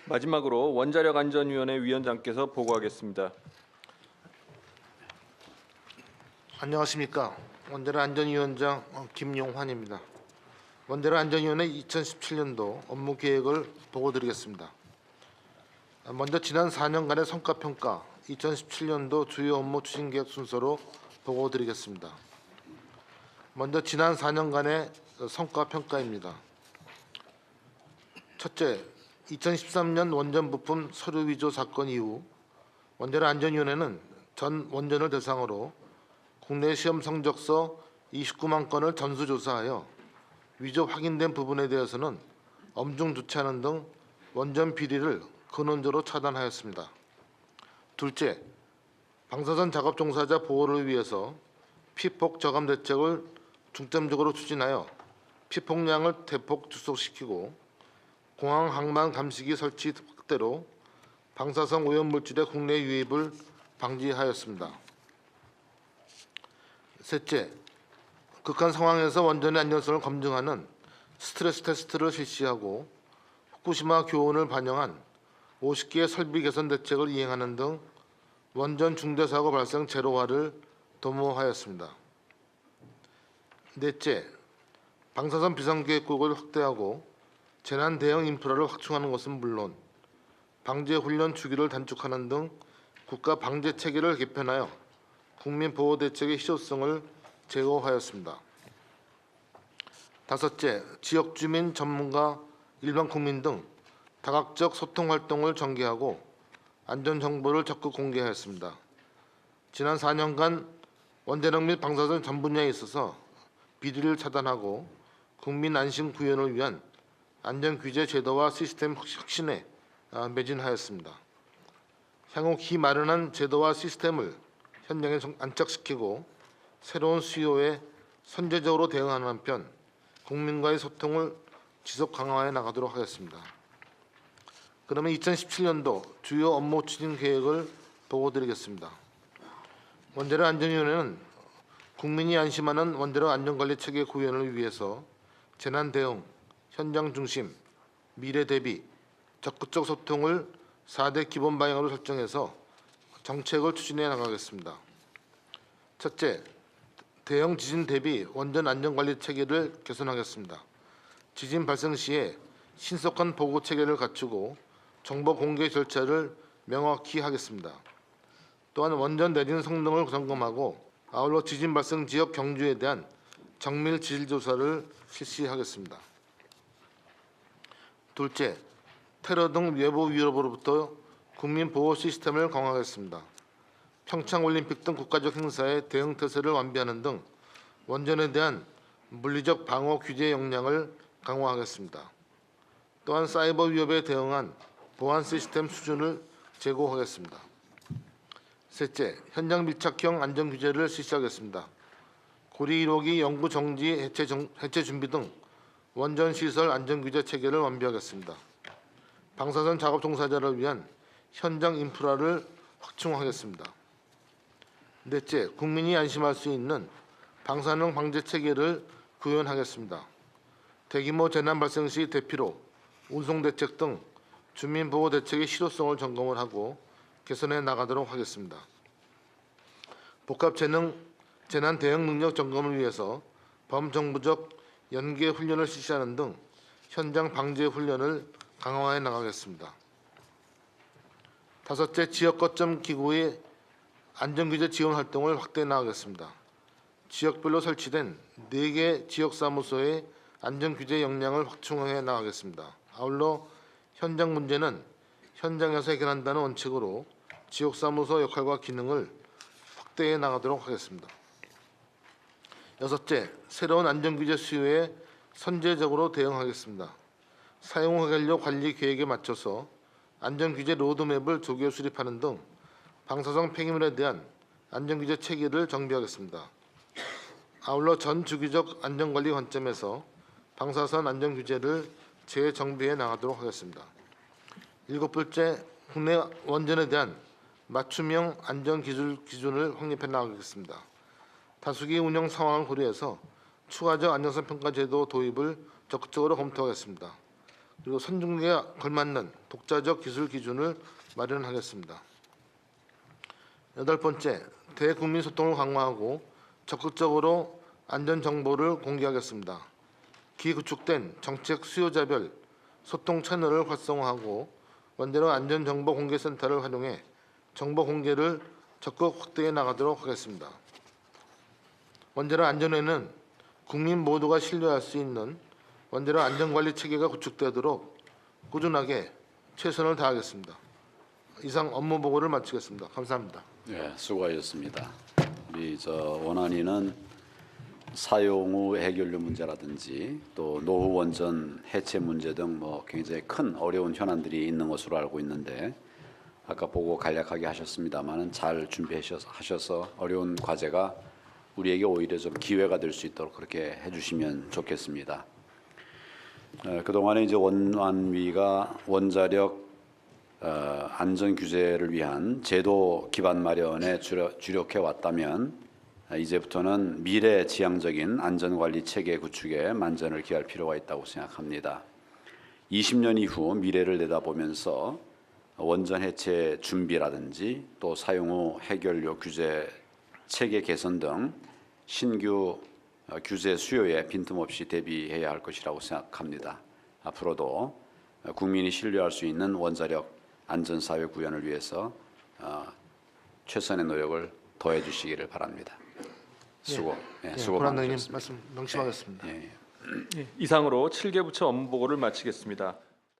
마지막으로 원자력안전위원회 위원장께서 보고하겠습니다. 안녕하십니까. 원자력안전위원장 김용환입니다. 원자력안전위원회 2017년도 업무 계획을 보고드리겠습니다. 먼저 지난 4년간의 성과평가 2017년도 주요 업무 추진 계획 순서로 보고드리겠습니다. 먼저 지난 4년간의 성과평가입니다. 첫째, 2013년 원전 부품 서류 위조 사건 이후 원자력안전위원회는 전 원전을 대상으로 국내 시험 성적서 29만 건을 전수조사하여 위조 확인된 부분에 대해서는 엄중 조치하는 등 원전 비리를 근원적으로 차단하였습니다. 둘째, 방사선 작업 종사자 보호를 위해서 피폭 저감 대책을 중점적으로 추진하여 피폭량을 대폭 축소시키고 공항 항만 감시기 설치 확대로 방사성 오염물질의 국내 유입을 방지하였습니다. 셋째, 극한 상황에서 원전의 안전성을 검증하는 스트레스 테스트를 실시하고 후쿠시마 교훈을 반영한 50개의 설비 개선 대책을 이행하는 등 원전 중대사고 발생 제로화를 도모하였습니다. 넷째, 방사선 비상계획국을 확대하고 재난 대응 인프라를 확충하는 것은 물론 방제 훈련 주기를 단축하는 등 국가 방제 체계를 개편하여 국민 보호 대책의 실효성을 제고하였습니다. 다섯째, 지역 주민, 전문가, 일반 국민 등 다각적 소통 활동을 전개하고 안전 정보를 적극 공개하였습니다. 지난 4년간 원자력 및 방사선 전 분야에 있어서 비리를 차단하고 국민 안심 구현을 위한 안전 규제 제도와 시스템 혁신에 매진하였습니다. 향후 기 마련한 제도와 시스템을 현장에 안착시키고 새로운 수요에 선제적으로 대응하는 한편 국민과의 소통을 지속 강화해 나가도록 하겠습니다. 그러면 2017년도 주요 업무 추진 계획을 보고드리겠습니다. 원자력안전위원회는 국민이 안심하는 원자력 안전관리 체계 구현을 위해서 재난 대응, 현장 중심, 미래 대비, 적극적 소통을 4대 기본 방향으로 설정해서 정책을 추진해 나가겠습니다. 첫째, 대형 지진 대비 원전 안전관리 체계를 개선하겠습니다. 지진 발생 시에 신속한 보고 체계를 갖추고 정보 공개 절차를 명확히 하겠습니다. 또한 원전 내진 성능을 점검하고 아울러 지진 발생 지역 경주에 대한 정밀 지질 조사를 실시하겠습니다. 둘째, 테러 등 외부 위협으로부터 국민 보호 시스템을 강화하겠습니다. 평창올림픽 등 국가적 행사의 대응 태세를 완비하는 등 원전에 대한 물리적 방어 규제 역량을 강화하겠습니다. 또한 사이버 위협에 대응한 보안 시스템 수준을 제고하겠습니다. 셋째, 현장 밀착형 안전 규제를 실시하겠습니다. 고리 1호기 연구 정지 해체 준비 등 원전 시설 안전 규제 체계를 완비하겠습니다. 방사선 작업 종사자를 위한 현장 인프라를 확충하겠습니다. 넷째, 국민이 안심할 수 있는 방사능 방제 체계를 구현하겠습니다. 대규모 재난 발생 시 대피로, 운송 대책 등 주민 보호 대책의 실효성을 점검을 하고 개선해 나가도록 하겠습니다. 복합 재난 대응 능력 점검을 위해서 범정부적 연계 훈련을 실시하는 등 현장 방제 훈련을 강화해 나가겠습니다. 다섯째, 지역 거점 기구의 안전규제 지원 활동을 확대해 나가겠습니다. 지역별로 설치된 4개 지역사무소의 안전규제 역량을 확충해 나가겠습니다. 아울러 현장 문제는 현장에서 해결한다는 원칙으로 지역사무소 역할과 기능을 확대해 나가도록 하겠습니다. 여섯째, 새로운 안전규제 수요에 선제적으로 대응하겠습니다. 사용해결료 관리 계획에 맞춰서 안전규제 로드맵을 조기에 수립하는 등 방사성 폐기물에 대한 안전규제 체계를 정비하겠습니다. 아울러 전 주기적 안전관리 관점에서 방사선 안전규제를 재정비해 나가도록 하겠습니다. 일곱째, 국내 원전에 대한 맞춤형 안전 기준을 확립해 나가겠습니다. 다수기 운영 상황을 고려해서 추가적 안전성 평가 제도 도입을 적극적으로 검토하겠습니다. 그리고 선진국에 걸맞는 독자적 기술 기준을 마련하겠습니다. 8번째, 대국민 소통을 강화하고 적극적으로 안전 정보를 공개하겠습니다. 기구축된 정책 수요자별 소통 채널을 활성화하고 원자력 안전정보공개센터를 활용해 정보 공개를 적극 확대해 나가도록 하겠습니다. 원자력 안전에는 국민 모두가 신뢰할 수 있는 원자력 안전관리 체계가 구축되도록 꾸준하게 최선을 다하겠습니다. 이상 업무 보고를 마치겠습니다. 감사합니다. 네, 수고하셨습니다. 우리 원안위는 사용 후 해결료 문제라든지 또 노후 원전 해체 문제 등 굉장히 큰 어려운 현안들이 있는 것으로 알고 있는데 아까 보고 간략하게 하셨습니다만은 잘 준비하셔서 어려운 과제가 우리에게 오히려 좀 기회가 될 수 있도록 그렇게 해주시면 좋겠습니다. 그동안에 이제 원안위가 원자력 안전 규제를 위한 제도 기반 마련에 주력해 왔다면 이제부터는 미래 지향적인 안전관리 체계 구축에 만전을 기할 필요가 있다고 생각합니다. 20년 이후 미래를 내다보면서 원전 해체 준비라든지 또 사용 후 해결료 규제 체계 개선 등 신규 규제 수요에 빈틈없이 대비해야 할 것이라고 생각합니다. 앞으로도 국민이 신뢰할 수 있는 원자력 안전사회 구현을 위해서 최선의 노력을 더해 주시기를 바랍니다. 수고 고란장님 많으셨습니다. 말씀 명심하겠습니다. 이상으로 7개 부처 업무 보고를 마치겠습니다.